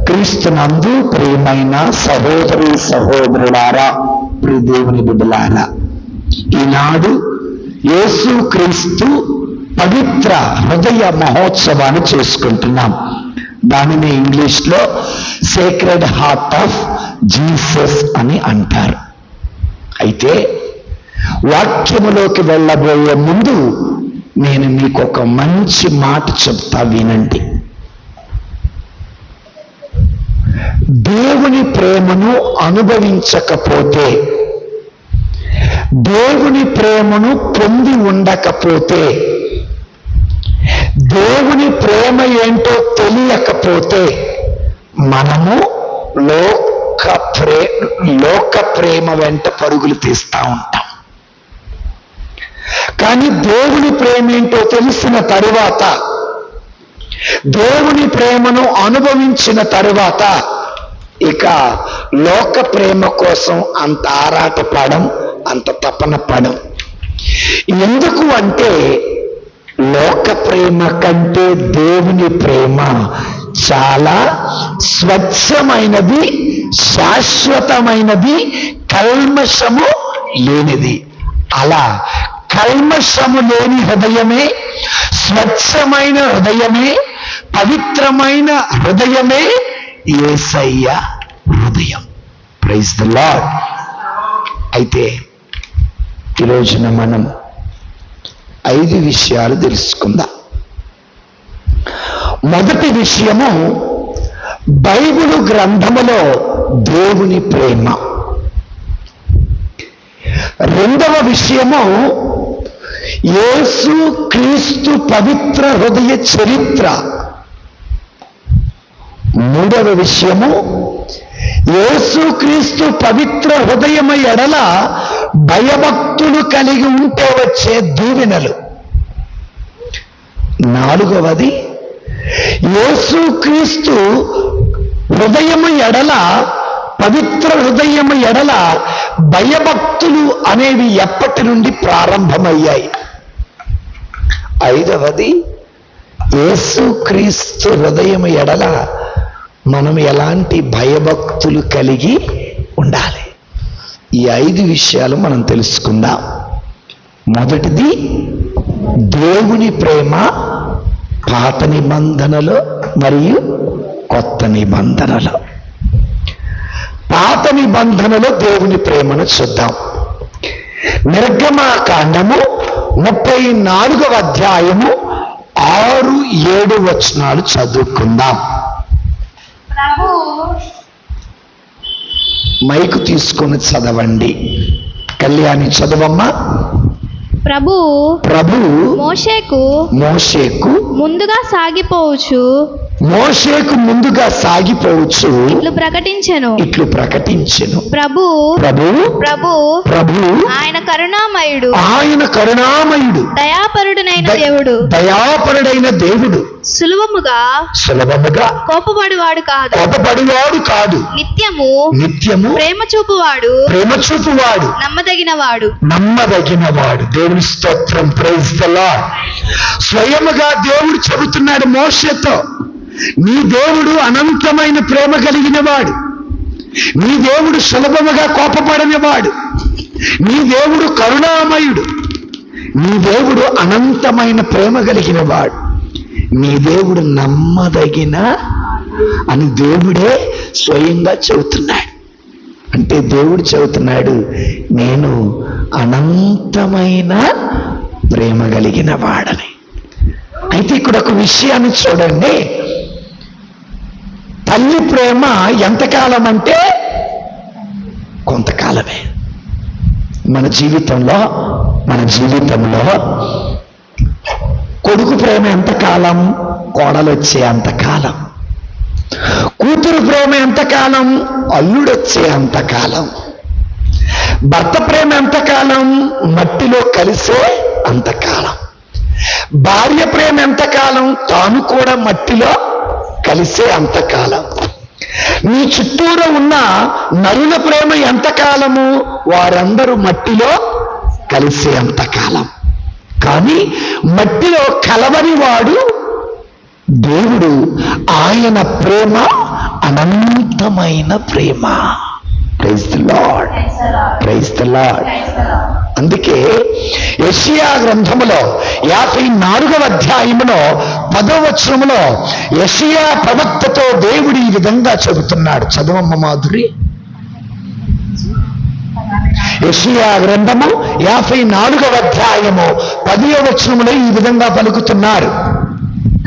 క్రీస్తునందు ప్రియమైన సహోదరి సహోదరులారా, ప్రియ దేవుని బిడ్డలారా, ఈనాడు యేసు క్రీస్తు పవిత్ర హృదయ మహోత్సవాన్ని చేసుకుంటున్నాం. దానిని ఇంగ్లీష్లో సేక్రెడ్ హార్ట్ ఆఫ్ జీసస్ అని అంటారు. అయితే వాక్యములోకి వెళ్ళబోయే ముందు నేను మీకు ఒక మంచి మాట చెప్తా, వినండి. దేవుని ప్రేమను అనుభవించకపోతే, దేవుని ప్రేమను పొంది ఉండకపోతే, దేవుని ప్రేమ ఏంటో తెలియకపోతే మనము లోక ప్రేమ వెంట పరుగులు తీస్తూ ఉంటాం. కానీ దేవుని ప్రేమ ఏంటో తెలిసిన తరువాత, దేవుని ప్రేమను అనుభవించిన తరువాత ఇక లోక ప్రేమ కోసం అంత ఆరాటపడం, అంత తపన పడం. ఎందుకు అంటే లోక ప్రేమ కంటే దేవుని ప్రేమ చాలా స్వచ్ఛమైనది, శాశ్వతమైనది, కల్మషము లేనిది. అలా కల్మషము లేని హృదయమే, స్వచ్ఛమైన హృదయమే, పవిత్రమైన హృదయమే యేసయ్య హృదయం. Praise the lord. అయితే ఈరోజున మనం 5 విషయాలు తెలుసుకుందాం. మొదటి విషయము, బైబిలు గ్రంథములో దేవుని ప్రేమ. రెండవ విషయము, యేసు క్రీస్తు పవిత్ర హృదయ చరిత్ర. మూడవ విషయము, యేసు క్రీస్తు పవిత్ర హృదయమ ఎడల భయభక్తులు కలిగి ఉంటే వచ్చే దీవెనలు. నాలుగవది, యేసు క్రీస్తు హృదయము ఎడల, పవిత్ర హృదయము ఎడల భయభక్తులు అనేవి ఎప్పటి నుండి ప్రారంభమయ్యాయి. ఐదవది, యేసు క్రీస్తు హృదయము ఎడల మనం ఎలాంటి భయభక్తులు కలిగి ఉండాలి. ఈ 5 విషయాలు మనం తెలుసుకుందాం. మొదటిది, దేవుని ప్రేమ పాత నిబంధనలో మరియు కొత్త నిబంధనలో. పాత నిబంధనలో దేవుని ప్రేమను చూద్దాం. నిర్గమకాండము 34వ అధ్యాయము 6-7 వచనాలు చదువుకుందాం. మైకు తీసుకొని చదవండి. కళ్యాణి చదవమ్మా. ప్రభు మోషేకు ముందుగా సాగిపోవచ్చు ఇట్లు ప్రకటించెను. ప్రభు ఆయన కరుణామయుడు దయాపరుడైన దేవుడు సులభముగా కోపపడివాడు కాదు. నిత్యము ప్రేమ చూపువాడు నమ్మదగినవాడు. దేవుని స్తోత్రం. Praise the lord. స్వయముగా దేవుడు చెబుతున్నాడు మోషేతో, నీ దేవుడు అనంతమైన ప్రేమ కలిగిన వాడు, నీ దేవుడు సులభముగా కోపపడనివాడు, నీ దేవుడు కరుణామయుడు, నీ దేవుడు అనంతమైన ప్రేమ కలిగిన వాడు, నీ దేవుడు నమ్మదగిన అని దేవుడే స్వయంగా చెబుతున్నాడు. అంటే దేవుడు చెబుతున్నాడు, నేను అనంతమైన ప్రేమ కలిగిన వాడని. అయితే ఇక్కడ ఒక విషయాన్ని చూడండి. తల్లి ప్రేమ ఎంతకాలం అంటే కొంతకాలమే. మన జీవితంలో కొడుకు ప్రేమ ఎంతకాలం? కోడలు వచ్చే అంతకాలం. కూతురు ప్రేమ ఎంతకాలం? అల్లుడొచ్చే అంతకాలం. భర్త ప్రేమ ఎంతకాలం? మట్టిలో కలిసే అంతకాలం. భార్య ప్రేమ ఎంతకాలం? తాను కూడా మట్టిలో కలిసే అంతకాలం. నీ చుట్టూరా ఉన్న నరుల ప్రేమ ఎంతకాలము? వారందరూ మట్టిలో కలిసే అంతకాలం. కానీ మట్టిలో కలవని వాడు దేవుడు. ఆయన ప్రేమ అనంతమైన ప్రేమ. Praise the lord, praise the Lord. అందుకే యెషయా గ్రంథములో 54వ అధ్యాయములో 10వ వచనములో యెషయా ప్రవక్తతో దేవుడు ఈ విధంగా చెబుతున్నాడు. చదవమ్మ మాధురి. యెషయా గ్రంథము 54వ అధ్యాయము 10వ వచనములో ఈ విధంగా పలుకుతున్నారు.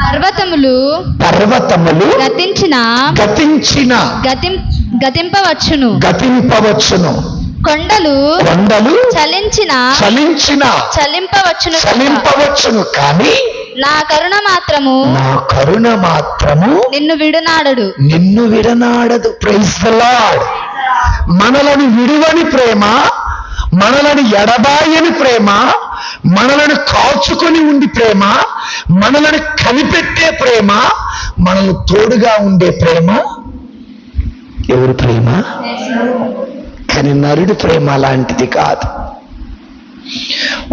పర్వతములు గతింపవచ్చును, కొండలు చలింపవచ్చును, కానీ నా కరుణ మాత్రము నిన్ను విడనాడదు. Praise the lord. మనలను విడువని ప్రేమ, మనలను ఎడబాయని ప్రేమ, మనలను కాచుకొని ఉండి ప్రేమ, మనలను కనిపెట్టే ప్రేమ, మనల్ని తోడుగా ఉండే ప్రేమ ఎవరి ప్రేమ? కానీ నరుడి ప్రేమ అలాంటిది కాదు.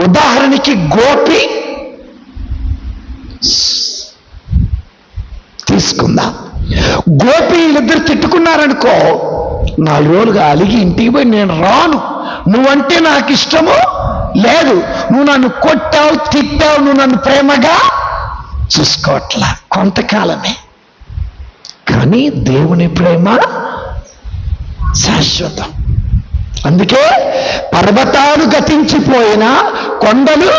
ఉదాహరణకి గోపి తీసుకుందాం. గోపీలిద్దరు తిట్టుకున్నారనుకో, 4 రోజులుగా అలిగి ఇంటికి పోయి నేను రాను, నువ్వంటే నాకు ఇష్టము లేదు, నువ్వు నన్ను కొట్టావు తిట్టావు, నువ్వు నన్ను ప్రేమగా చూసుకోవట్లా, కొంతకాలమే. కానీ దేవుని ప్రేమ శాశ్వతం. అందుకే పర్వతాలు గతించిపోయినా, కొండలు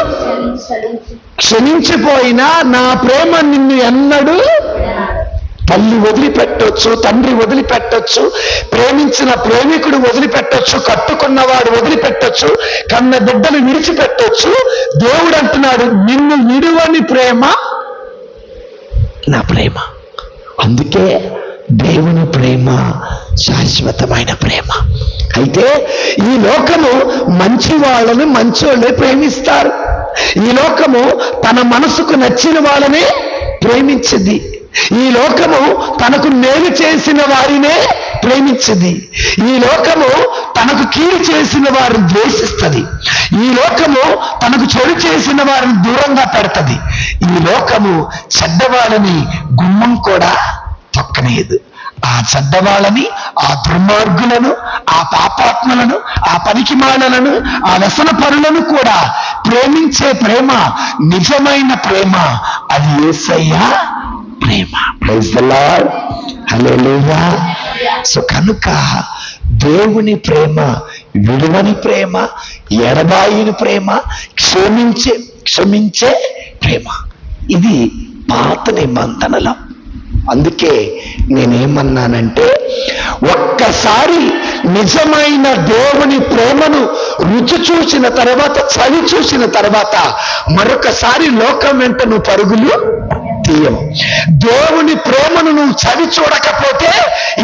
క్షమించిపోయినా నా ప్రేమ నిన్ను ఎన్నడూ. తల్లి వదిలిపెట్టొచ్చు, తండ్రి వదిలిపెట్టొచ్చు, ప్రేమించిన ప్రేమికుడు వదిలిపెట్టొచ్చు, కట్టుకున్నవాడు వదిలిపెట్టొచ్చు, కన్న బిడ్డలు విడిచిపెట్టొచ్చు. దేవుడు అంటున్నాడు, నిన్ను విడువని ప్రేమ నా ప్రేమ. అందుకే దేవుని ప్రేమ శాశ్వతమైన ప్రేమ. అయితే ఈ లోకము మంచి వాళ్ళని మంచోళ్ళే ప్రేమిస్తారు. ఈ లోకము తన మనసుకు నచ్చిన వాళ్ళనే ప్రేమించింది. ఈ లోకము తనకు మేలు చేసిన వారినే ప్రేమించింది. ఈ లోకము తనకు కీడు చేసిన వారిని ద్వేషిస్తుంది. ఈ లోకము తనకు చెడు చేసిన వారిని దూరంగా పెడతది. ఈ లోకము చెడ్డవాళ్ళని గుమ్మం కూడా తొక్కనేదు. ఆ చెడ్డవాళ్ళని, ఆ దుర్మార్గులను, ఆ పాపాత్మలను, ఆ పనికిమాలను, ఆ వ్యసన పరులను కూడా ప్రేమించే ప్రేమ నిజమైన ప్రేమ. అది యేసయ్య ప్రేమ. Praise the Lord, hallelujah. So కనుక దేవుని ప్రేమ విడువని ప్రేమ, ఎడబాయిని ప్రేమ, క్షమించే ప్రేమ. ఇది పాత నిబంధనలో. అందుకే నేనేమన్నానంటే, ఒక్కసారి నిజమైన దేవుని ప్రేమను రుచి చూసిన తర్వాత, చవి చూసిన తర్వాత మరొకసారి లోకం వెంట నువ్వు పరుగులు తీయవు. దేవుని ప్రేమను నువ్వు చవి చూడకపోతే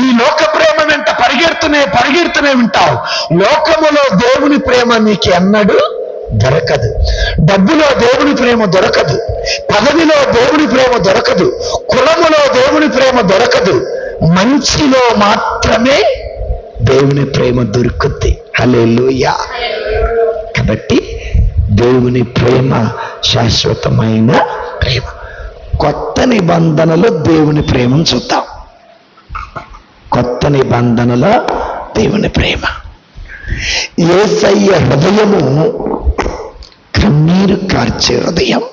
ఈ లోక ప్రేమ వెంట పరిగెడుతూనే ఉంటావు. లోకములో దేవుని ప్రేమ నీకు ఎన్నడూ దొరకదు. డబ్బులో దేవుని ప్రేమ దొరకదు, పదవిలో దేవుని ప్రేమ దొరకదు, కులములో దేవుని ప్రేమ దొరకదు. మంచిలో మాత్రమే దేవుని ప్రేమ దొరుకుద్ది. హల్లెలూయా. కాబట్టి దేవుని ప్రేమ శాశ్వతమైన ప్రేమ. కొత్త నిబంధనలో దేవుని ప్రేమను చూద్దాం. కొత్త నిబంధనలో దేవుని ప్రేమ. యేసయ్య హృదయము కన్నీరు కార్చే హృదయం.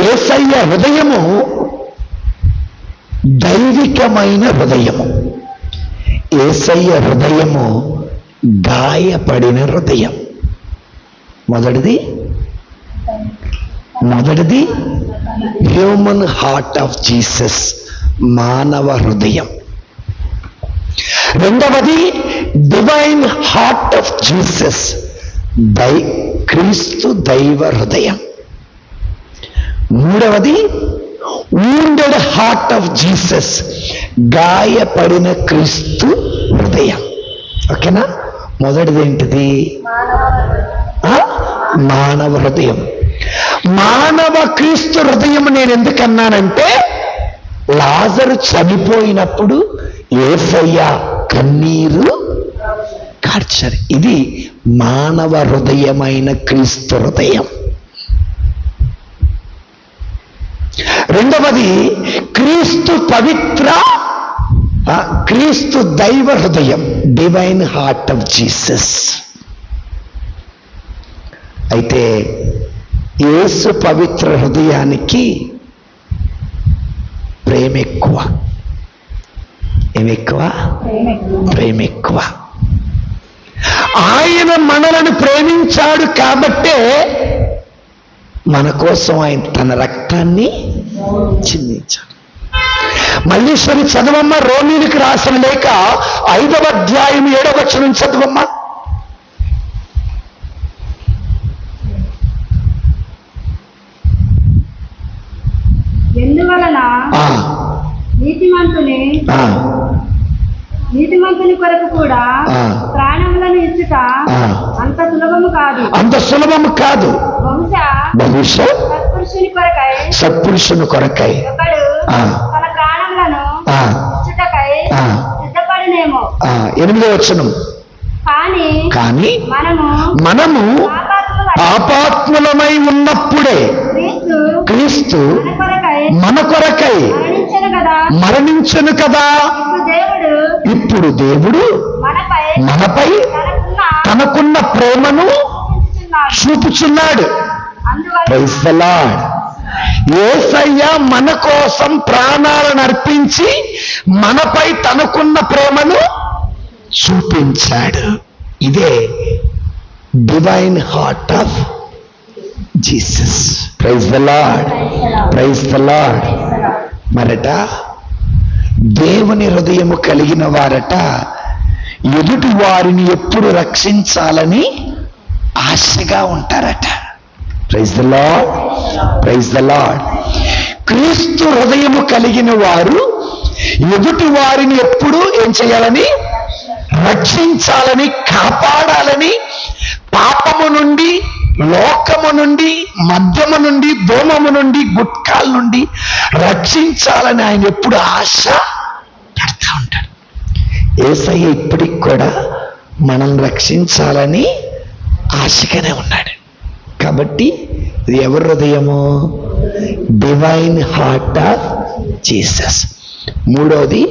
యేసయ్య హృదయము దైవికమైన హృదయము. యేసయ్య హృదయము గాయపడిన హృదయం. మొదటిది హ్యూమన్ హార్ట్ ఆఫ్ జీసస్, మానవ హృదయం. రెండవది డివైన్ హార్ట్ ఆఫ్ జీసస్, క్రీస్తు దైవ హృదయం. మూడవది వూండెడ్ హార్ట్ ఆఫ్ జీసస్, గాయపడిన క్రీస్తు హృదయం. ఓకేనా? మొదటిది ఏంటిది? మానవ హృదయం. మానవ క్రీస్తు హృదయం నేను ఎందుకన్నానంటే, లాజరు చనిపోయినప్పుడు యేసయ్య కన్నీరు కార్చారు. ఇది మానవ హృదయమైన క్రీస్తు హృదయం. రెండవది క్రీస్తు పవిత్ర క్రీస్తు దైవ హృదయం, డివైన్ హార్ట్ ఆఫ్ జీసస్. అయితే యేసు పవిత్ర హృదయానికి ప్రేమ ఎక్కువ. ఏమెక్కువ? ప్రేమ ఎక్కువ. ఆయన మనలను ప్రేమించాడు కాబట్టే మన కోసం ఆయన తన రక్తాన్ని చిందించాడు. మల్లీశ్వరి చదవమ్మ, రోమీలకు రాసిన లేఖ 5వ అధ్యాయం 7వ వచనం చదవమ్మా. ఎందువలన నీతిమంతుని కొరకు కూడా ప్రాణములను ఇచ్చుట అంత సులభము కాదు. అంత సులభము కాదు. బహుశా సత్పురుషుని కొరకై తన ప్రాణములను ఇచ్చుటకై సిద్ధపడినేమో. 8వ వచనం. కానీ మనము పాపాత్ములమై ఉన్నప్పుడే క్రీస్తు మన కొరకై మరణించెను కదా. ఇప్పుడు దేవుడు మనపై తనకున్న ప్రేమను చూపుచున్నాడు. Praise the Lord. యేసయ్య మన కోసం ప్రాణాలను అర్పించి మనపై తనకున్న ప్రేమను చూపించాడు. ఇదే divine heart of Jesus. Praise the lord, praise the Lord. మరట దేవుని హృదయము కలిగిన వారట ఎదుటి వారిని ఎప్పుడు రక్షించాలని ఆశగా ఉంటారట. Praise the lord, praise the lord. క్రీస్తు హృదయము కలిగిన వారు ఎదుటి వారిని ఎప్పుడు ఏం చేయాలని? రక్షించాలని, కాపాడాలని, పాపము నుండి, లోకము నుండి, మద్యము నుండి, దోమము నుండి, గుట్కాల నుండి రక్షించాలని ఆయన ఎప్పుడు ఆశ పడతా ఉంటాడు. యేసయ్య ఇప్పటికి కూడా మనం రక్షించాలని ఆశగానే ఉన్నాడు. కాబట్టి ఇది ఎవరి హృదయము? Divine heart of Jesus. మూడోది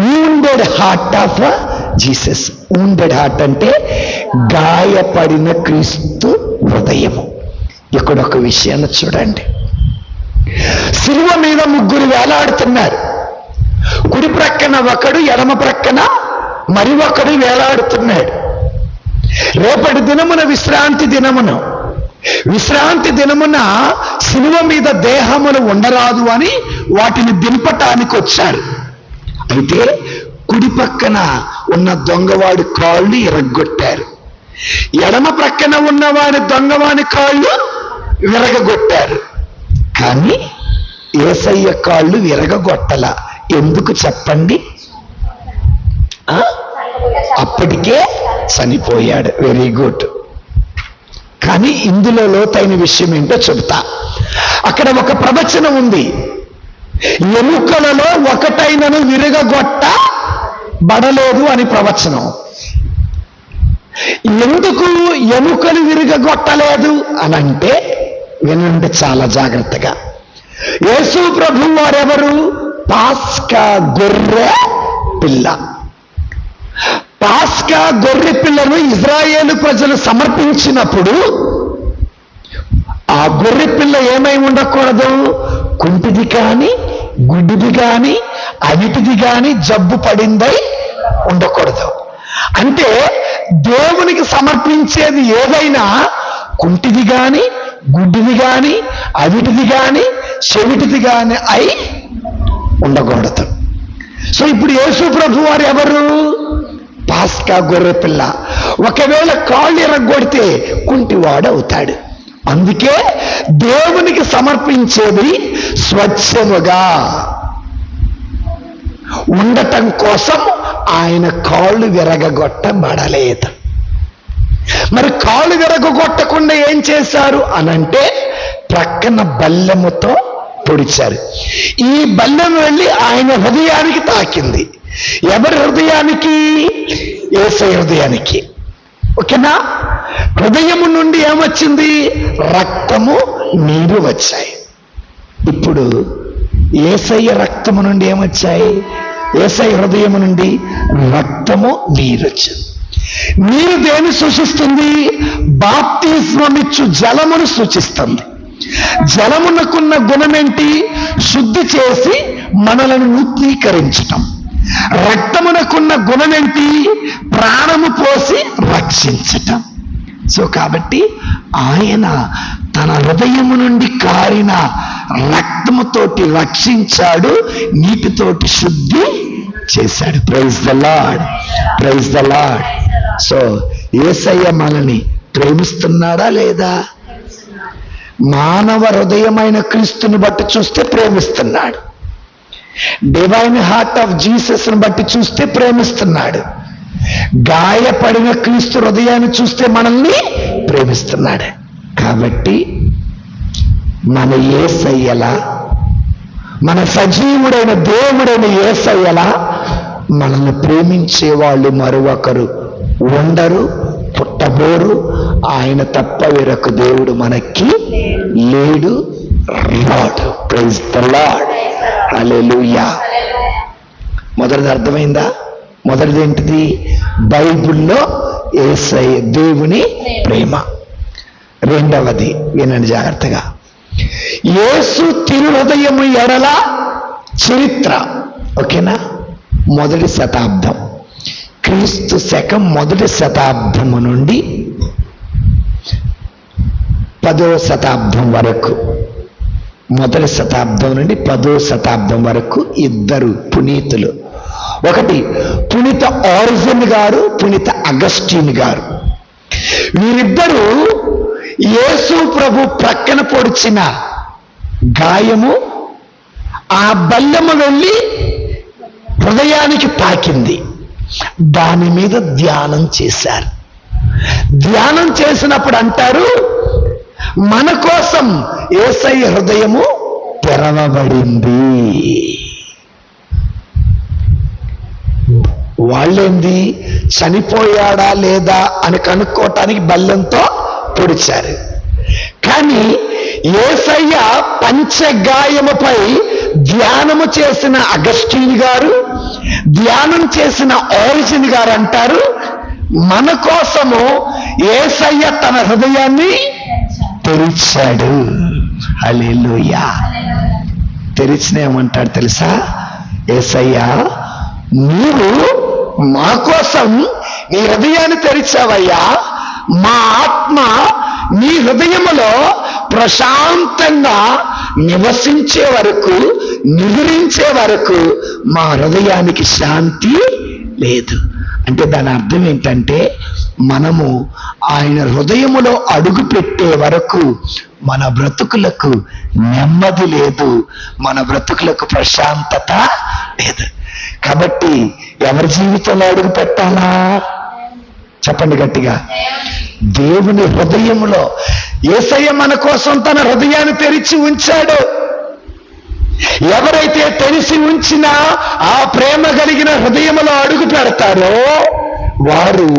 wounded heart of Jesus. Wounded heart అంటే గాయపడిన క్రీస్తు హృదయము. ఇక్కడ ఒక విషయాన్ని చూడండి. శిలువ మీద 3 వేలాడుతున్నారు. కుడి ప్రక్కన ఒకడు, ఎడమ ప్రక్కన మరి ఒకడు వేలాడుతున్నాడు. రేపటి దినమున విశ్రాంతి దినమున శిలువ మీద దేహములు ఉండరాదు అని వాటిని దింపటానికి వచ్చారు. అయితే కుడి పక్కన ఉన్న దొంగవాడి కాళ్ళు ఇరగ్గొట్టారు, ఎడమ ప్రక్కన ఉన్నవాడి దొంగవాడి కాళ్ళు విరగగొట్టారు. కానీ యేసయ్య కాళ్ళు విరగగొట్టల. ఎందుకు చెప్పండి? అప్పటికే చనిపోయాడు. Very good. కానీ ఇందులో లోతైన విషయం ఏంటో చెబుతా. అక్కడ ఒక ప్రవచనం ఉంది. ఎముకలలో ఒకటైనను విరగగొట్టబడలేదు అని ప్రవచనం. ఎందుకు ఎముకలు విరగగొట్టలేదు అనంటే వినండి చాలా జాగ్రత్తగా. యేసు ప్రభు వారెవరు? పాస్కా గొర్రె పిల్ల. పాస్కా గొర్రె పిల్లను ఇజ్రాయేలు ప్రజలు సమర్పించినప్పుడు ఆ గొర్రె పిల్ల ఏమై ఉండకూడదు? కుంటిది కాని, గుడ్డిది కాని, అవిటిది కాని, జబ్బు పడిందై ఉండకూడదు. అంటే దేవునికి సమర్పించేది ఏదైనా కుంటిది కాని, గుడ్డిది కాని, అవిటిది కాని, చెవిటిది కాని అయి ఉండకూడదు. సో ఇప్పుడు యేసు ప్రభు వారు ఎవరు? పాస్కా గొర్రె పిల్ల. ఒకవేళ కాళ్ళు ఎరగొడితే కుంటివాడు అవుతాడు. అందుకే దేవునికి సమర్పించేది స్వచ్ఛముగా ఉండటం కోసం ఆయన కాళ్ళు విరగగొట్టబడలేదు. మరి కాళ్ళు విరగొట్టకుండా ఏం చేశారు అనంటే ప్రక్కన బల్లెముతో పొడిచారు. ఈ బల్లెం వెళ్ళి ఆయన హృదయానికి తాకింది. ఎవరి హృదయానికి? యేసయ్య హృదయానికి. ఓకేనా? హృదయము నుండి ఏమొచ్చింది? రక్తము, నీరు వచ్చాయి. ఇప్పుడు యేసయ్య రక్తము నుండి ఏమొచ్చాయి? యేసయ్య హృదయం నుండి రక్తము నీరొచ్చింది. నీరు దేన్ని సూచిస్తుంది? బాప్తిస్మమిచ్చు జలమును సూచిస్తుంది. జలమునకున్న గుణమేంటి? శుద్ధి చేసి మనలను నూతనీకరించటం. రక్తమునకున్న గుణమేంటి? ప్రాణము పోసి రక్షించటం. సో కాబట్టి ఆయన తన హృదయము నుండి కారిన రక్తముతోటి రక్షించాడు, నీటితోటి శుద్ధి చేశాడు. Praise the Lord, praise the Lord. So యేసయ్య మనల్ని ప్రేమిస్తున్నాడా లేదా? మానవ హృదయమైన క్రీస్తుని బట్టి చూస్తే ప్రేమిస్తున్నాడు. డివైన్ హార్ట్ ఆఫ్ జీసస్ ని బట్టి చూస్తే ప్రేమిస్తున్నాడు. గాయపడిన క్రీస్తు హృదయాన్ని చూస్తే మనల్ని ప్రేమిస్తున్నాడు. కాబట్టి మన యేసయ్యలా, మన సజీవుడైన దేవుడైన యేసయ్యలా మనల్ని ప్రేమించే వాళ్ళు మరొకరు ఉండరు, పుట్టబోరు. ఆయన తప్ప వేరొక దేవుడు మనకి లేడు, రాడు. ప్రైజ్ ద లార్డ్, హల్లెలూయా. మొదటిది అర్థమైందా? మొదటిది ఏంటిది? బైబిల్లో యేసయ్య దేవుని ప్రేమ. రెండవది వినండి జాగ్రత్తగా, యేసు తిరుహృదయము ఎడల చరిత్ర. ఓకేనా? మొదటి శతాబ్దం, క్రీస్తు శకం మొదటి శతాబ్దము నుండి 10వ శతాబ్దం వరకు, మొదటి శతాబ్దం నుండి 10వ శతాబ్దం వరకు ఇద్దరు పునీతులు. ఒకటి పునీత ఆరిజిన్ గారు, పునీత అగస్టిన్ గారు. వీరిద్దరూ యేసు ప్రభు ప్రక్కన పొడిచిన గాయము, ఆ బల్లెము వెళ్ళి హృదయానికి తాకింది. దాని మీద ధ్యానం చేశారు. ధ్యానం చేసినప్పుడు అంటారు, మన కోసం యేసయ్య హృదయము తెరవబడింది. వాళ్ళేంది, చనిపోయాడా లేదా అని కనుక్కోవటానికి బల్లెంతో పొడిచారు. కానీ యేసయ్య పంచగాయముపై ధ్యానము చేసిన అగస్టిన్ గారు, ధ్యానం చేసిన ఆరిజిన్ గారు అంటారు, మన కోసము యేసయ్య తన హృదయాన్ని తెరిచాడు. హల్లెలూయా. తెరిచిన ఏమంటాడు తెలుసా? యేసయ్య, నీవు మా కోసం నీ హృదయాన్ని తెరిచావయ్యా. మా ఆత్మ నీ హృదయములో ప్రశాంతంగా నివసించే వరకు, నిద్రించే వరకు మా హృదయానికి శాంతి లేదు. అంటే దాని అర్థం ఏంటంటే, మనము ఆయన హృదయములో అడుగు పెట్టే వరకు మన బ్రతుకులకు నెమ్మది లేదు, మన బ్రతుకులకు ప్రశాంతత లేదు. కాబట్టి ఎవరి జీవితంలో అడుగు పెట్టాలా? చెప్పండి గట్టిగా. దేవుని హృదయములో. యేసయ్య మన కోసం తన హృదయాన్ని తెరిచి ఉంచాడు. ఎవరైతే తెరిచి ఉంచినా ఆ ప్రేమ కలిగిన హృదయములో అడుగు పెడతారో వారు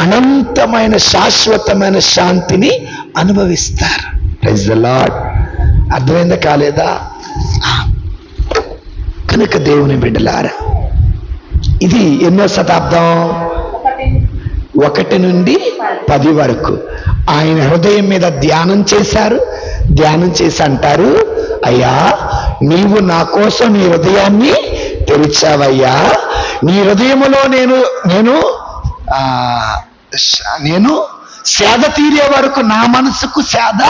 అనంతమైన శాశ్వతమైన శాంతిని అనుభవిస్తారు. Praise the lord. అర్థమైందా కాలేదా? కనుక దేవుని బిడ్డలారా, ఇది ఎన్నో శతాబ్దం? 1 నుండి 10 వరకు ఆయన హృదయం మీద ధ్యానం చేశారు. ధ్యానం చేసి అంటారు, అయ్యా నీవు నా కోసం నీ హృదయాన్ని తెరిచావయ్యా. నీ హృదయములో నేను సేద తీరే వరకు నా మనసుకు సేద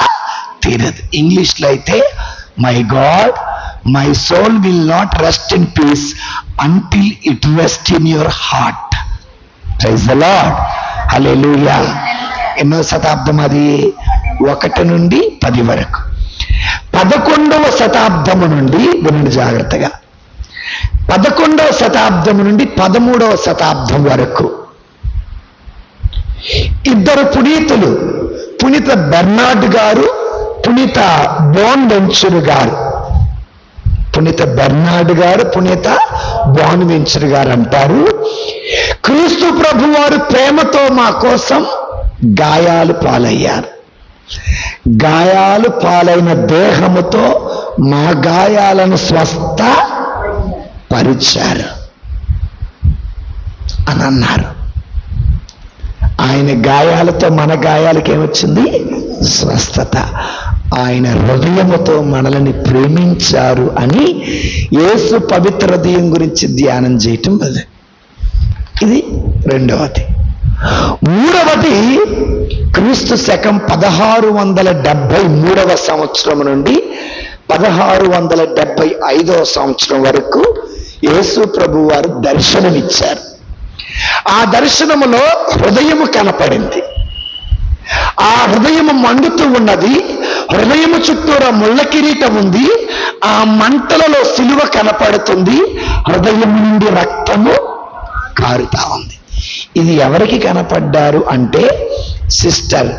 తీరదు. ఇంగ్లీష్లో అయితే, my God, my soul will not rest in peace until it rest in your heart. Praise the Lord, hallelujah. ఎన్నో శతాబ్దం అది? 1 నుండి 10 వరకు. 11వ శతాబ్దము నుండి, వినండి జాగ్రత్తగా, 11వ శతాబ్దము నుండి 13వ శతాబ్దం వరకు ఇద్దరు పునీతులు, పునీత బెర్నార్డ్ గారు, పునీత బోన్వెంచర్ గారు. పునీత బెర్నార్డ్ గారు, పునీత బోన్వెంచర్ గారు అంటారు, క్రీస్తు ప్రభు వారు ప్రేమతో మా కోసం గాయాలు పాలయ్యారు. గాయాలు పాలైన దేహముతో మా గాయాలను స్వస్థపరిచారు. అన్నారు. ఆయన గాయాలతో మన గాయాలకి ఏమొచ్చింది? స్వస్థత. ఆయన హృదయముతో మనల్ని ప్రేమించారు అని యేసు పవిత్ర హృదయం గురించి ధ్యానం చేయటం వల్ల. ఇది రెండవది. మూడవది, క్రీస్తు శకం 1673 సంవత్సరం నుండి 1675 సంవత్సరం వరకు యేసు ప్రభు వారు దర్శనమిచ్చారు. ఆ దర్శనములో హృదయము కనపడింది. ఆ హృదయము మండుతూ ఉన్నది. హృదయము చుట్టూరా ముళ్ళ కిరీటం ఉంది. ఆ మంటలలో సిలువ కనపడుతుంది. హృదయం నుండి రక్తము కారుతా ఉంది. ఇది ఎవరికి కనపడ్డారు అంటే సిస్టర్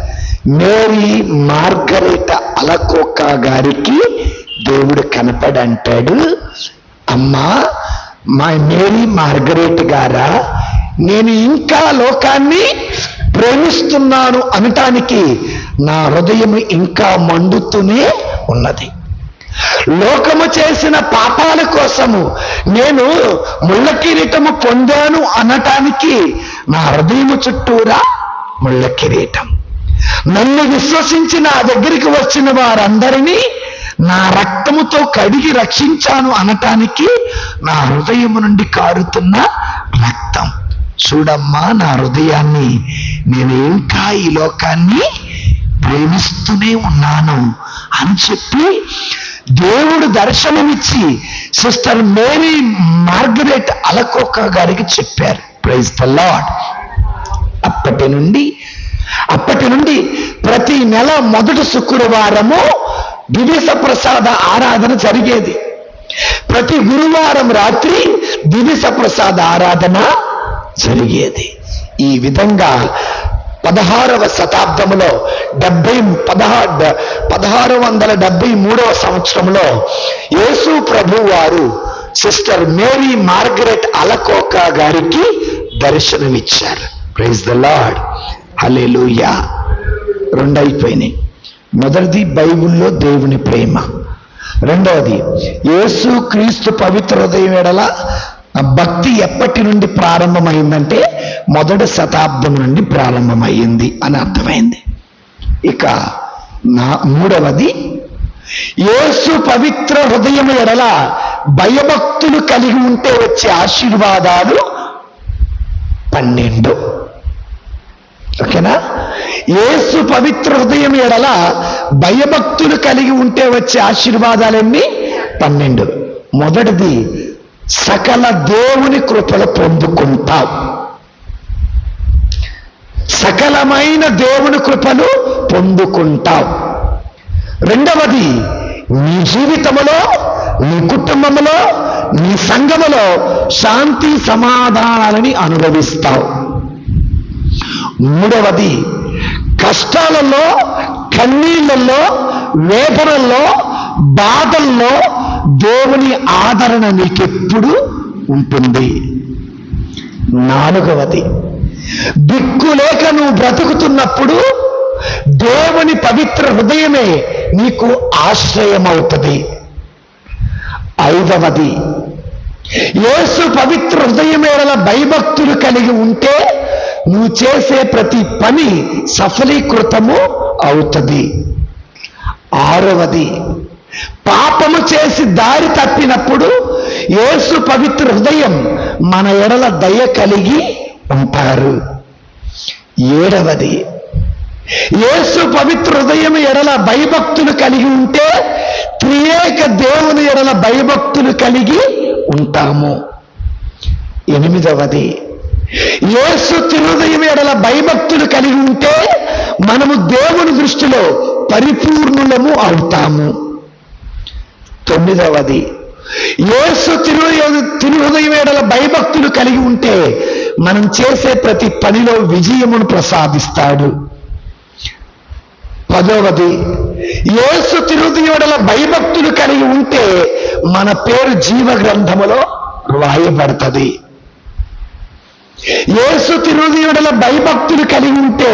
మేరీ మార్గరేట్ అలకోకా గారికి దేవుడు కనపడి అంటాడు, అమ్మా మా మేరీ మార్గరేట్ గారా, నేను ఇంకా లోకాన్ని ప్రేమిస్తున్నాను అనటానికి నా హృదయం ఇంకా మండుతూనే ఉన్నది. లోకము చేసిన పాపాల కోసము నేను ముళ్ళ కిరీటము పొందాను అనటానికి నా హృదయము చుట్టూరా ముళ్ళ కిరీటం. నన్ను విశ్వసించి నా దగ్గరికి వచ్చిన వారందరినీ నా రక్తముతో కడిగి రక్షించాను అనటానికి నా హృదయము నుండి కారుతున్న రక్తం. చూడమ్మా, నా హృదయాన్ని నేను ఇంకా ఈ లోకాన్ని ప్రేమిస్తూనే ఉన్నాను అని చెప్పి దేవుడు దర్శనమిచ్చి సిస్టర్ మేరీ మార్గరేట్ అలకోకా గారికి చెప్పారు. Praise the lord. అప్పటి నుండి ప్రతి నెల మొదటి శుక్రవారము దివ్య ప్రసాద ఆరాధన జరిగేది. ప్రతి గురువారం రాత్రి దివ్య ప్రసాద ఆరాధన జరిగేది. ఈ విధంగా 16వ శతాబ్దంలో 1673 సంవత్సరంలో యేసు ప్రభు వారు సిస్టర్ మేరీ మార్గరెట్ అలకోకా గారికి దర్శనమిచ్చారు. Praise the Lord. హల్లెలూయా. రెండైపోయినాయి. మొదటిది బైబిల్లో దేవుని ప్రేమ. రెండవది యేసు క్రీస్తు పవిత్ర హృదయం ఎడల భక్తి ఎప్పటి నుండి ప్రారంభమైందంటే మొదటి శతాబ్దం నుండి ప్రారంభమైంది అని అర్థమైంది. ఇక మూడవది, యేసు పవిత్ర హృదయం ఎడల భయభక్తులు కలిగి ఉంటే వచ్చే ఆశీర్వాదాలు 12. ఓకేనా? యేసు పవిత్ర హృదయం ఎడల భయభక్తులు కలిగి ఉంటే వచ్చే ఆశీర్వాదాలన్నీ 12. మొదటిది, సకల దేవుని కృపలు పొందుకుంటావు. సకలమైన దేవుని కృపలు పొందుకుంటావు. రెండవది, నీ జీవితంలో, నీ కుటుంబంలో, నీ సంఘములో శాంతి సమాధానాలని అనుభవిస్తావు. మూడవది, కష్టాలలో, కన్నీళ్లలో, వేదనల్లో, బాధల్లో దేవుని ఆదరణ నీకెప్పుడు ఉంటుంది. నాలుగవది, దిక్కులేక నువ్వు బ్రతుకుతున్నప్పుడు దేవుని పవిత్ర హృదయమే నీకు ఆశ్రయమవుతుంది. ఐదవది, యేసు పవిత్ర హృదయం ఎడల భయభక్తులు కలిగి ఉంటే నువ్వు చేసే ప్రతి పని సఫలీకృతము అవుతుంది. ఆరవది, పాపము చేసి దారి తప్పినప్పుడు యేసు పవిత్ర హృదయం మన ఎడల దయ కలిగి ఉంటారు. ఏడవది, యేసు పవిత్ర హృదయం ఎడల భయభక్తులు కలిగి ఉంటే త్రియేక దేవుని ఎడల భయభక్తులు కలిగి ఉంటాము. ఎనిమిదవది, యేసు తిరుహృదయం ఎడల భయభక్తులు కలిగి ఉంటే మనము దేవుని దృష్టిలో పరిపూర్ణులము అవుతాము. తొమ్మిదవది, యేసు తిరుహృదయం ఎడల భయభక్తులు కలిగి ఉంటే మనం చేసే ప్రతి పనిలో విజయమును ప్రసాదిస్తాడు. పదవది, యేసు తిరుహృదయం ఎడల భయభక్తులు కలిగి ఉంటే మన పేరు జీవ గ్రంథములో రాయబడుతుంది. యేసు తిరుహృదయం ఎడల భయభక్తులు కలిగి ఉంటే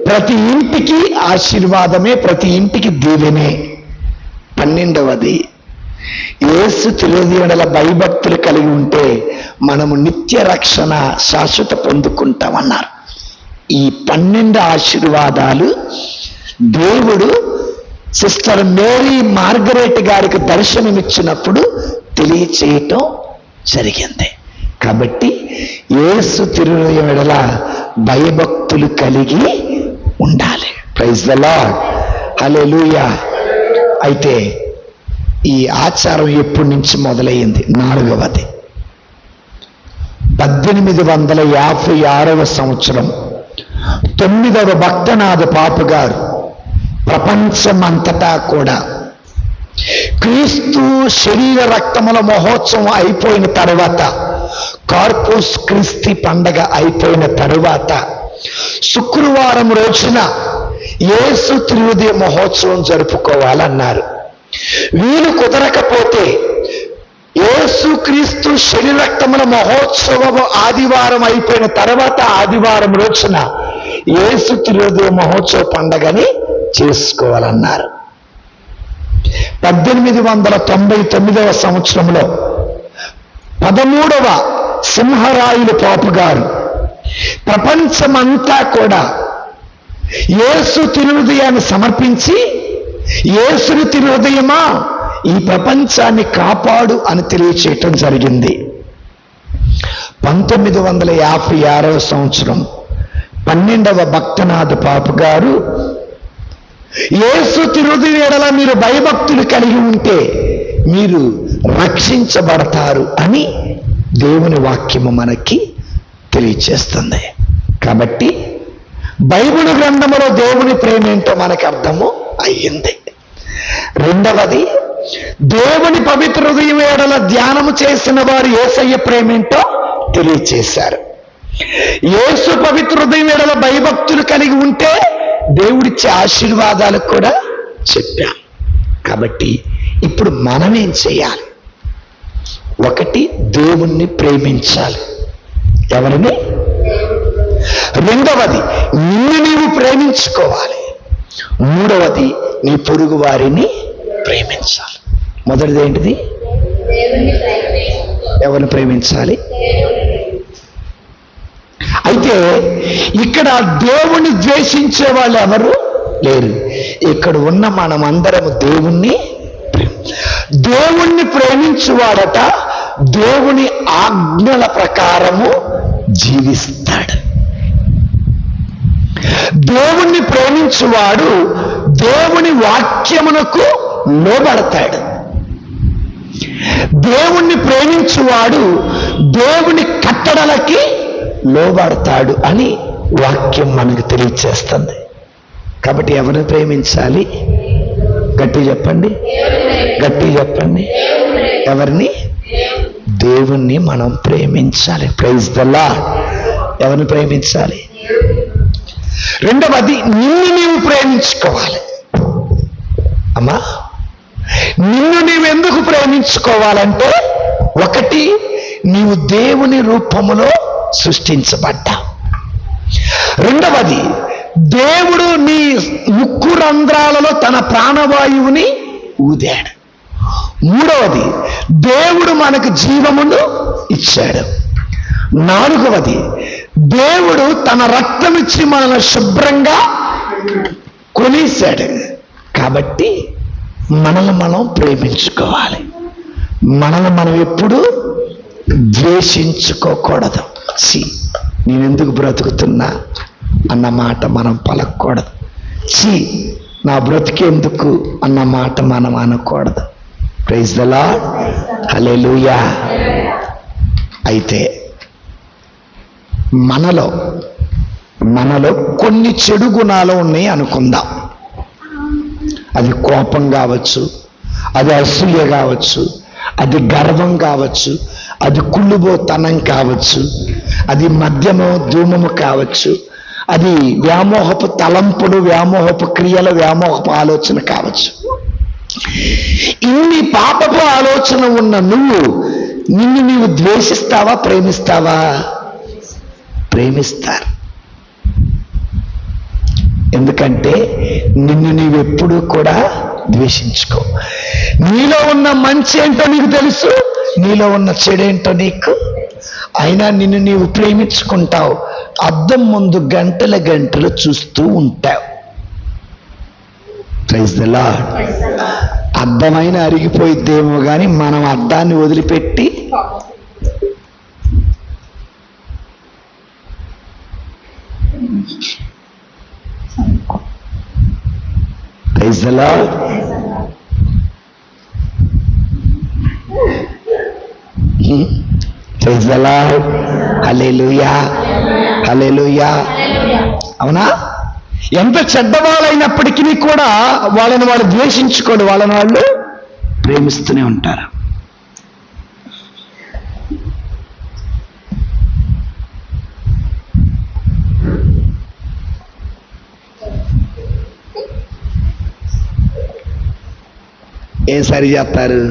ప్రతి ఇంటికి ఆశీర్వాదమే, ప్రతి ఇంటికి దీవెనే. 12వది, యేసు తిరుదియడల భయభక్తులు కలిగి ఉంటే మనము నిత్య రక్షణ శాశ్వత పొందుకుంటామన్నారు. ఈ 12 ఆశీర్వాదాలు దేవుడు సిస్టర్ మేరీ మార్గరెట్ గారికి దర్శనమిచ్చినప్పుడు తెలియచేయటం జరిగింది. కాబట్టి యేసు తిరుదియడల భయభక్తులు కలిగి ఉండాలి. ప్రైజ్ ద లార్డ్, హల్లెలూయా. అయితే ఈ ఆచారం ఎప్పటి నుంచి మొదలయ్యింది? 4వది 1856వ సంవత్సరం 9వ భక్తనాథ పాపు గారు ప్రపంచమంతటా కూడా క్రీస్తు శరీర రక్తముల మహోత్సవం అయిపోయిన తరువాత, కార్పూస్ క్రిస్తి పండగ అయిపోయిన తరువాత శుక్రవారం రోజున యేసు త్రియుదయ మహోత్సవం జరుపుకోవాలన్నారు. వీలు కుదరకపోతే యేసు క్రీస్తు శరీర రక్తముల మహోత్సవము ఆదివారం అయిపోయిన తర్వాత ఆదివారం రోజున యేసు త్రియుదయ మహోత్సవ పండగని చేసుకోవాలన్నారు. 1899వ సంవత్సరంలో 13వ సింహరాయులు పాపు గారు ప్రపంచమంతా కూడా యేసు తిరుహృదయాన్ని సమర్పించి, యేసుని తిరుహృదయమా ఈ ప్రపంచాన్ని కాపాడు అని తెలియచేయటం జరిగింది. 1956వ సంవత్సరం 12వ భక్తనాథ పాపు గారు యేసు తిరుహృదయడల మీరు భయభక్తులు కలిగి ఉంటే మీరు రక్షించబడతారు అని దేవుని వాక్యము మనకి తెలియచేస్తుంది. కాబట్టి బైబిల్ గ్రంథములో దేవుని ప్రేమ ఏంటో మనకు అర్థము అయ్యింది. 2వది, దేవుని పవిత్ర హృదయం ఎడల ధ్యానము చేసిన వారు యేసయ్య ప్రేమేంటో తెలియచేశారు. యేసు పవిత్ర హృదయం ఎడల భయభక్తులు కలిగి ఉంటే దేవుడిచ్చే ఆశీర్వాదాలు కూడా చెప్పాం. కాబట్టి ఇప్పుడు మనమేం చేయాలి? 1, దేవుణ్ణి ప్రేమించాలి. ఎవరిని? 2వది, నిన్ను నీవు ప్రేమించుకోవాలి. 3వది, నీ పొరుగు వారిని ప్రేమించాలి. మొదటిది ఏంటిది? ఎవరిని ప్రేమించాలి? అయితే ఇక్కడ దేవుణ్ణి ద్వేషించే వాళ్ళు ఎవరు లేరు. ఇక్కడ ఉన్న మనమందరము దేవుణ్ణి ప్రేమించువాడట దేవుని ఆజ్ఞల ప్రకారము జీవిస్తాడు. దేవుణ్ణి ప్రేమించువాడు దేవుని వాక్యమునకు లోబడతాడు. దేవుణ్ణి ప్రేమించువాడు దేవుని కట్టడలకి లోబడతాడు అని వాక్యం మనకు తెలియచేస్తుంది. కాబట్టి ఎవరిని ప్రేమించాలి? గట్టి చెప్పండి, గట్టి చెప్పండి. ఎవరిని? దేవుణ్ణి మనం ప్రేమించాలి. Praise the lord. ఎవరిని ప్రేమించాలి? 2వది, నిన్ను నీవు ప్రేమించుకోవాలి. అమ్మా, నిన్ను నీవెందుకు ప్రేమించుకోవాలంటే 1, నీవు దేవుని రూపములో సృష్టించబడ్డావు. 2వది, దేవుడు నీ ముక్కు రంధ్రాలలో తన ప్రాణవాయువుని ఊదాడు. 3వది, దేవుడు మనకు జీవమును ఇచ్చాడు. 4వది, దేవుడు తన రక్తం ఇచ్చి మనల్ని శుభ్రంగా కొనేశాడు. కాబట్టి మనల్ని మనం ప్రేమించుకోవాలి. మనల్ని మనం ఎప్పుడు ద్వేషించుకోకూడదు. నేనెందుకు బ్రతుకుతున్నా అన్న మాట మనం పలకూడదు. నా బ్రతికేందుకు అన్న మాట మనం అనకూడదు. ప్రైజ్ ద లార్డ్, హల్లెలూయా. అయితే మనలో కొన్ని చెడు గుణాలు ఉన్నాయి అనుకుందాం. అది కోపం కావచ్చు, అది అసూయ కావచ్చు, అది గర్వం కావచ్చు, అది కుళ్ళుబోతనం కావచ్చు, అది మద్యము ధూమము కావచ్చు, అది వ్యామోహపు తలంపుడు, వ్యామోహపు క్రియలు, వ్యామోహపు ఆలోచన కావచ్చు. ఇన్ని పాపపు ఆలోచన ఉన్న నువ్వు నిన్ను నీవు ద్వేషిస్తావా, ప్రేమిస్తావా? ప్రేమిస్తారు. ఎందుకంటే నిన్ను నీవెప్పుడూ కూడా ద్వేషించుకో. నీలో ఉన్న మంచి ఏంటో నీకు తెలుసు, నీలో ఉన్న చెడేంటో నీకు. అయినా నిన్ను నీవు ప్రేమించుకుంటావు. అద్దం ముందు గంటల గంటలు చూస్తూ ఉంటావు. Praise the Lord. అద్దమైన అరిగిపోయిద్దేమో కానీ మనం అద్దాన్ని వదిలిపెట్టి praise the lord. Praise the Lord. Hallelujah, hallelujah. అవునా? ఎంత చెడ్డవాళ్ళైనప్పటికీ కూడా వాళ్ళని వాళ్ళు ద్వేషించుకోడు, వాళ్ళని వాళ్ళు ప్రేమిస్తూనే ఉంటారు. ఏం సరి చేస్తారు?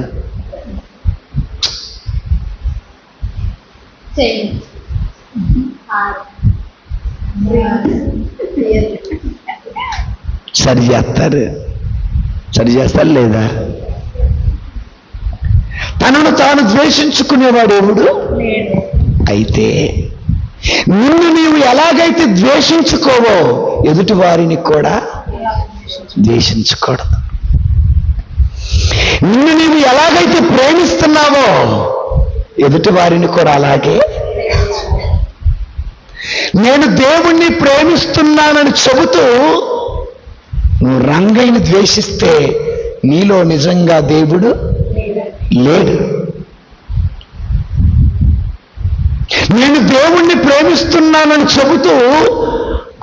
సరి చేస్తారు, సరి చేస్తారు లేదా? తనను తాను ద్వేషించుకునేవాడు ఎవడు? అయితే నిన్ను నీవు ఎలాగైతే ద్వేషించుకోవో ఎదుటి వారిని కూడా ద్వేషించకూడదు. నిన్ను నీవు ఎలాగైతే ప్రేమిస్తున్నావో ఎదుటి వారిని కూడా అలాగే. నేను దేవుణ్ణి ప్రేమిస్తున్నానని చెబుతూ నువ్వు రంగయ్యని ద్వేషిస్తే నీలో నిజంగా దేవుడు లేడు. నేను దేవుణ్ణి ప్రేమిస్తున్నానని చెబుతూ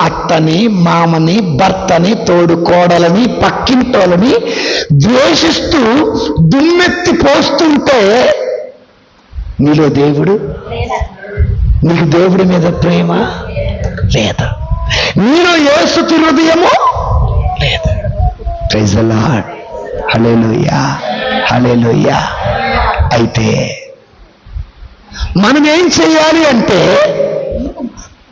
అత్తని, మామని, భర్తని, తోడు కోడలని, పక్కింటోళ్ళని ద్వేషిస్తూ దుమ్మెత్తి పోస్తుంటే నీలో దేవుడు, నీకు దేవుడి మీద ప్రేమ లేదు. నీలో యేసు హృదయము లేదు. Praise the Lord. Hallelujah, hallelujah. అయితే మనం ఏం చేయాలి అంటే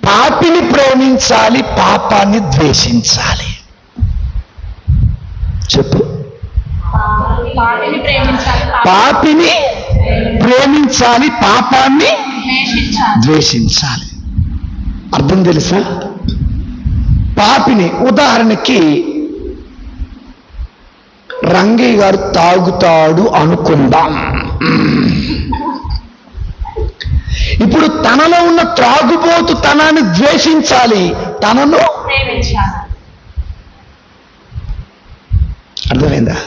పాపిని ప్రేమించాలి, పాపాన్ని ద్వేషించాలి. చెప్పు. పాపిని ప్రేమించాలి, పాపాన్ని ద్వేషించాలి. అర్థం తెలుసా? పాపిని, ఉదాహరణకి రంగయ్య గారు తాగుతాడు అనుకుందాం. ఇప్పుడు తనలో ఉన్న త్రాగుబోతు తనాన్ని ద్వేషించాలి, తనను అర్థమైందా?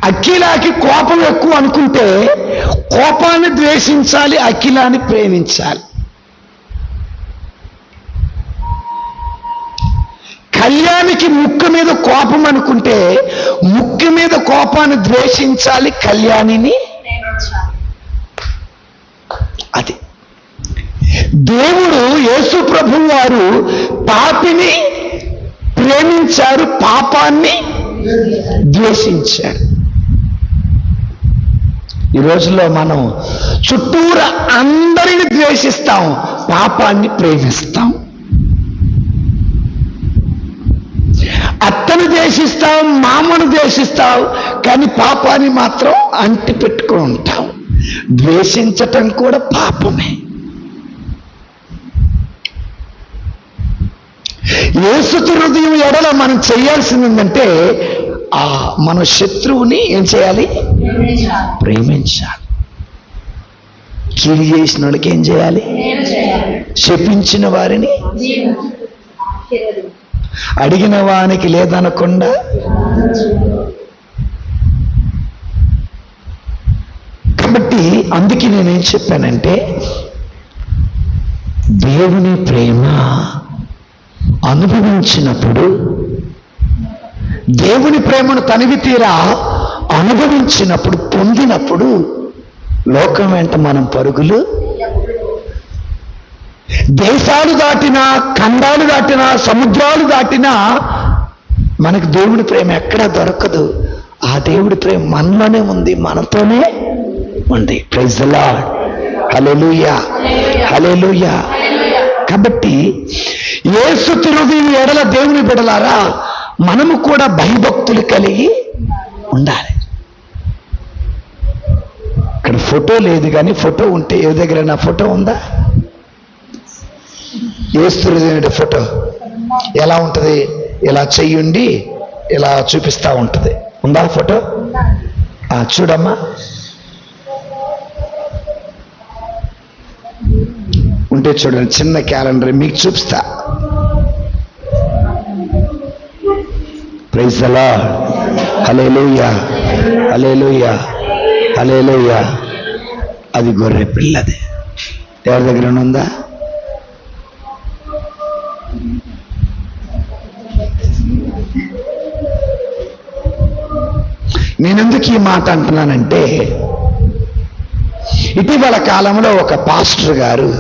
అఖిలాకి కోపం ఎక్కువ అనుకుంటే కోపాన్ని ద్వేషించాలి, అఖిలాని ప్రేమించాలి. కళ్యాణికి ముక్కు మీద కోపం అనుకుంటే ముక్కు మీద కోపాన్ని ద్వేషించాలి, కళ్యాణిని. అది దేవుడు యేసు ప్రభువు వారు పాపిని ప్రేమించారు, పాపాన్ని ద్వేషించారు. ఈ రోజుల్లో మనం చుట్టూరా అందరిని ద్వేషిస్తాం, పాపాన్ని ప్రేమిస్తాం. అత్తను ద్వేషిస్తాం, మామను ద్వేషిస్తాం, కానీ పాపాన్ని మాత్రం అంటి పెట్టుకుని ఉంటాం. ద్వేషించటం కూడా పాపమే. యేసు హృదయం ఎడల మనం చేయాల్సింది ఏంటంటే మన శత్రువుని ఏం చేయాలి? ప్రేమించాలి. కీడు చేసిన వాళ్ళకి ఏం చేయాలి? శపించిన వారిని, అడిగిన వానికి లేదనకుండా కాబట్టి అందుకే నేనేం చెప్పానంటే దేవుని ప్రేమ అనుభవించినప్పుడు, దేవుని ప్రేమను తనివి తీరా అనుభవించినప్పుడు, పొందినప్పుడు లోకం వెంట మనం పరుగులు, దేశాలు దాటినా, ఖండాలు దాటినా, సముద్రాలు దాటినా మనకు దేవుడి ప్రేమ ఎక్కడా దొరకదు. ఆ దేవుడి ప్రేమ మనలోనే ఉంది, మనతోనే ఉంది. Praise the Lord. Hallelujah, hallelujah. కాబట్టి యేసు హృదయం ఎడల దేవుని బిడలారా మనము కూడా భయభక్తులు కలిగి ఉండాలి. ఇక్కడ ఫోటో లేదు కానీ ఫోటో ఉంటే ఏ దగ్గర నా ఫోటో ఉందా? ఏస్తున్నది ఫోటో ఎలా ఉంటుంది? ఇలా చెయ్యుండి ఇలా చూపిస్తా ఉంటుంది. ఉందా ఫోటో? చూడమ్మా. ఉంటే చూడండి, చిన్న క్యాలెండర్ మీకు చూపిస్తా. Praise the Lord. Hallelujah, hallelujah, hallelujah. అది గొర్రె పిల్లది. ఎవరి దగ్గర ఉందా? నేనెందుకు ఈ మాట అంటున్నానంటే, ఇటీవల కాలంలో ఒక పాస్టర్ గారు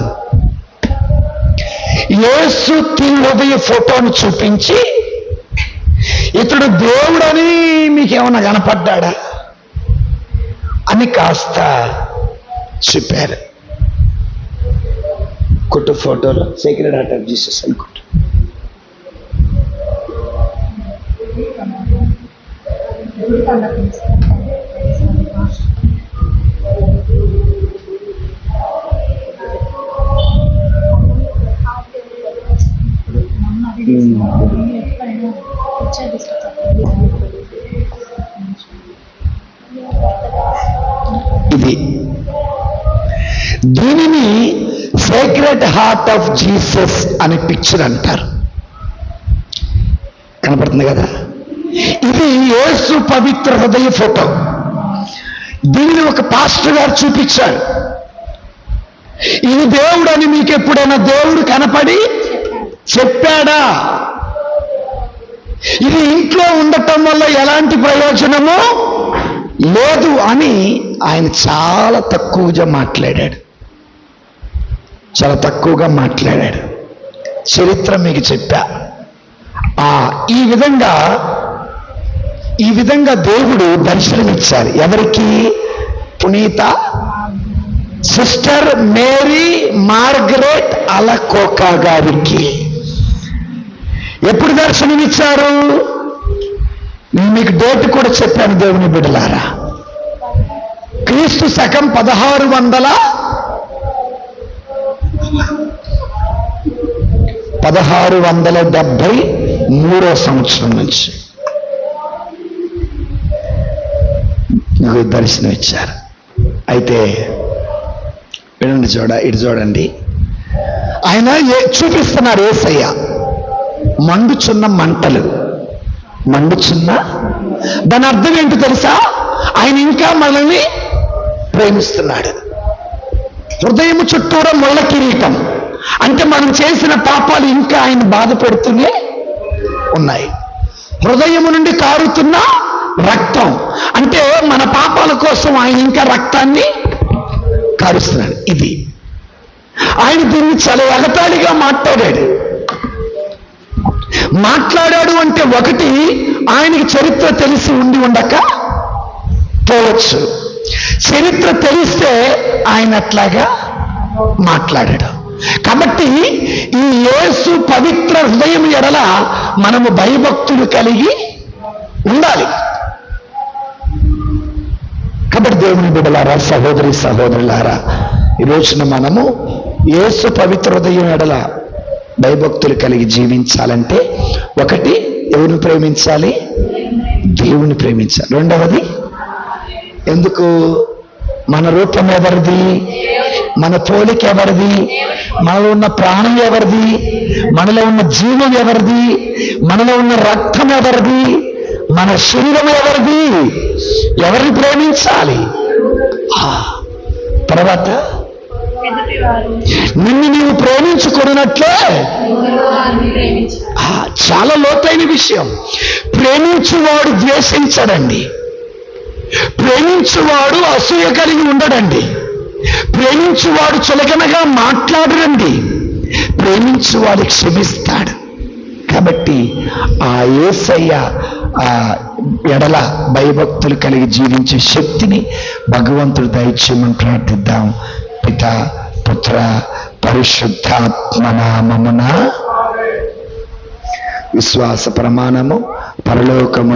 యేసు తిరుహృదయ ఫోటోను చూపించి, ఇతడు దేవుడని మీకేమన్నా కనపడ్డా అని కాస్త చెప్పారు. కొట్టు ఫోటోలో సేక్రెడ్ హార్ట్ ఆఫ్ జీసస్ అనుకుంటా. ఇది దీనిని సేక్రెడ్ హార్ట్ ఆఫ్ జీసస్ అనే పిక్చర్ అంటారు. కనపడుతుంది కదా? ఇది యేసు పవిత్ర హృదయ ఫోటో. దీనిని ఒక పాస్టర్ గారు చూపించారు. ఇది దేవుడు అని మీకు ఎప్పుడైనా దేవుడు కనపడి చెప్పాడా? ఇది ఇంట్లో ఉండటం వల్ల ఎలాంటి ప్రయోజనము లేదు అని ఆయన చాలా తక్కువగా మాట్లాడాడు. చాలా తక్కువగా మాట్లాడాడు. చరిత్ర మీకు చెప్పా. ఈ విధంగా దేవుడు దర్శనమిచ్చారు. ఎవరికి? పునీత సిస్టర్ మేరీ మార్గరెట్ అలకోకా గారికి. ఎప్పుడు దర్శనమిచ్చారు? నేను మీకు డేట్ కూడా చెప్పాను దేవుని బిడ్డలారా. క్రీస్తు శకం 1673 సంవత్సరం నుంచి నాకు దర్శనం ఇచ్చారు. అయితే వినండి, ఇటు చూడండి. ఆయన చూపిస్తున్నారు యేసయ్య మండుచున్న మంటలు. దాని అర్థం ఏంటో తెలుసా? ఆయన ఇంకా మనల్ని ప్రేమిస్తున్నాడు. హృదయం చుట్టూరా ముళ్ళ కిరీటం అంటే మనం చేసిన పాపాలు ఇంకా ఆయన బాధపడుతూనే ఉన్నాయి. హృదయము నుండి కారుతున్న రక్తం అంటే మన పాపాల కోసం ఆయన ఇంకా రక్తాన్ని కారుస్తున్నాడు. ఇది ఆయన దీన్ని చాలా ఎగతాళిగా మాట్లాడాడు అంటే ఒకటి, ఆయనకి చరిత్ర తెలిసి ఉండి ఉండక పోవచ్చు. చరిత్ర తెలిస్తే ఆయన అట్లాగా మాట్లాడాడు. కాబట్టి ఈ యేసు పవిత్ర హృదయం ఎడల మనము భయభక్తులు కలిగి ఉండాలి. కాబట్టి దేవుని బిడ్డలారా, సహోదరి సహోదరులారా, ఈ రోజున మనము యేసు పవిత్ర హృదయం ఎడల భయభక్తులు కలిగి జీవించాలంటే ఒకటి, ఎవరిని ప్రేమించాలి? దేవుని ప్రేమించాలి. రెండవది, ఎందుకు? మన రూపం ఎవరిది? మన పోలిక ఎవరిది? మనలో ఉన్న ప్రాణం ఎవరిది? మనలో ఉన్న జీవం ఎవరిది? మనలో ఉన్న రక్తం ఎవరిది? మన శరీరం ఎవరిది? ఎవరిని ప్రేమించాలి? తర్వాత నిన్ను నీవు ప్రేమించుకున్నట్లే. చాలా లోతైన విషయం. ప్రేమించువాడు ద్వేషించడండి. ప్రేమించువాడు అసూయ కలిగి ఉండడండి. ప్రేమించువాడు చులకనగా మాట్లాడరండి. ప్రేమించువాడు క్షమిస్తాడు. కాబట్టి ఆ యేసయ్య ఎడల భయభక్తులు కలిగి జీవించే శక్తిని భగవంతుడు దయచేయమని ప్రార్థిద్దాం. పితా పుత్ర పరిశుద్ధాత్మ నామమున. విశ్వాస ప్రమాణము. పరలోకమును